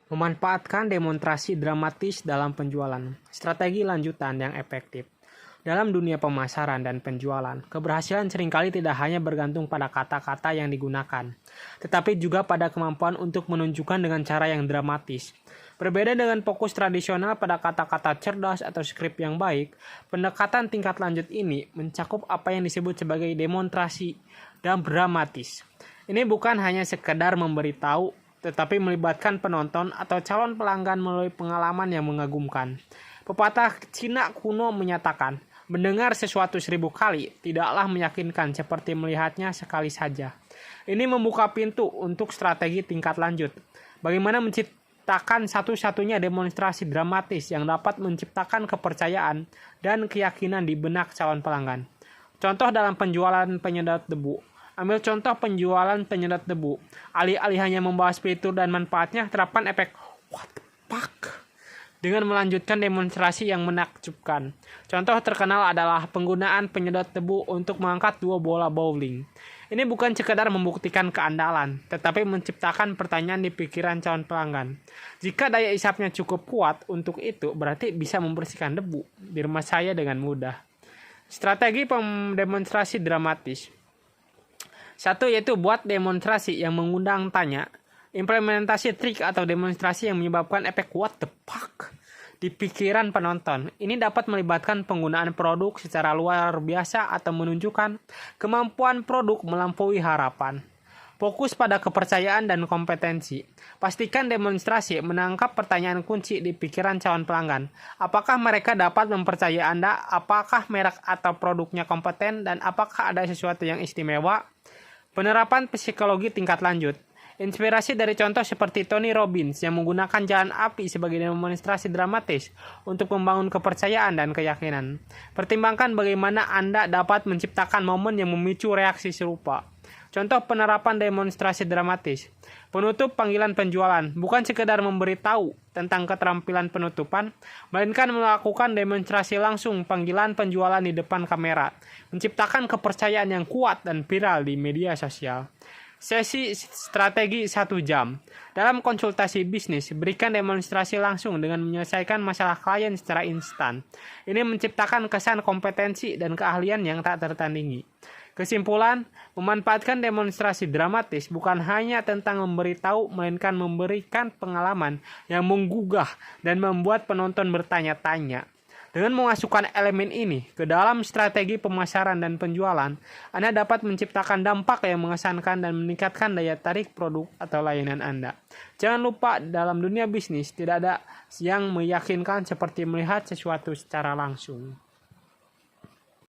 Memanfaatkan demonstrasi dramatis dalam penjualan, strategi lanjutan yang efektif. Dalam dunia pemasaran dan penjualan, keberhasilan seringkali tidak hanya bergantung pada kata-kata yang digunakan, tetapi juga pada kemampuan untuk menunjukkan dengan cara yang dramatis. Berbeda dengan fokus tradisional pada kata-kata cerdas atau skrip yang baik, pendekatan tingkat lanjut ini mencakup apa yang disebut sebagai demonstrasi dan dramatis. Ini bukan hanya sekedar memberitahu, tetapi melibatkan penonton atau calon pelanggan melalui pengalaman yang mengagumkan. Pepatah Cina kuno menyatakan, mendengar sesuatu 1000 kali tidaklah meyakinkan seperti melihatnya sekali saja. Ini membuka pintu untuk strategi tingkat lanjut. Bagaimana menciptakan satu-satunya demonstrasi dramatis yang dapat menciptakan kepercayaan dan keyakinan di benak calon pelanggan. Contoh dalam penjualan penyedot debu. Ambil contoh penjualan penyedot debu. Alih-alih hanya membahas fitur dan manfaatnya, terapkan efek what the fuck dengan melanjutkan demonstrasi yang menakjubkan. Contoh terkenal adalah penggunaan penyedot debu untuk mengangkat 2 bola bowling. Ini bukan sekadar membuktikan keandalan, tetapi menciptakan pertanyaan di pikiran calon pelanggan. Jika daya isapnya cukup kuat untuk itu, berarti bisa membersihkan debu di rumah saya dengan mudah. Strategi demonstrasi dramatis. 1 yaitu buat demonstrasi yang mengundang tanya. Implementasi trik atau demonstrasi yang menyebabkan efek what the fuck di pikiran penonton. Ini dapat melibatkan penggunaan produk secara luar biasa atau menunjukkan kemampuan produk melampaui harapan. Fokus pada kepercayaan dan kompetensi. Pastikan demonstrasi menangkap pertanyaan kunci di pikiran calon pelanggan. Apakah mereka dapat mempercayai Anda? Apakah merek atau produknya kompeten? Dan apakah ada sesuatu yang istimewa? Penerapan psikologi tingkat lanjut. Inspirasi dari contoh seperti Tony Robbins yang menggunakan jalan api sebagai demonstrasi dramatis untuk membangun kepercayaan dan keyakinan. Pertimbangkan bagaimana Anda dapat menciptakan momen yang memicu reaksi serupa. Contoh penerapan demonstrasi dramatis. Penutup panggilan penjualan bukan sekedar memberitahu tentang keterampilan penutupan, melainkan melakukan demonstrasi langsung panggilan penjualan di depan kamera, menciptakan kepercayaan yang kuat dan viral di media sosial. Sesi strategi 1 jam. Dalam konsultasi bisnis, berikan demonstrasi langsung dengan menyelesaikan masalah klien secara instan. Ini menciptakan kesan kompetensi dan keahlian yang tak tertandingi. Kesimpulan, memanfaatkan demonstrasi dramatis bukan hanya tentang memberitahu, melainkan memberikan pengalaman yang menggugah dan membuat penonton bertanya-tanya. Dengan memasukkan elemen ini ke dalam strategi pemasaran dan penjualan, Anda dapat menciptakan dampak yang mengesankan dan meningkatkan daya tarik produk atau layanan Anda. Jangan lupa, dalam dunia bisnis tidak ada yang meyakinkan seperti melihat sesuatu secara langsung.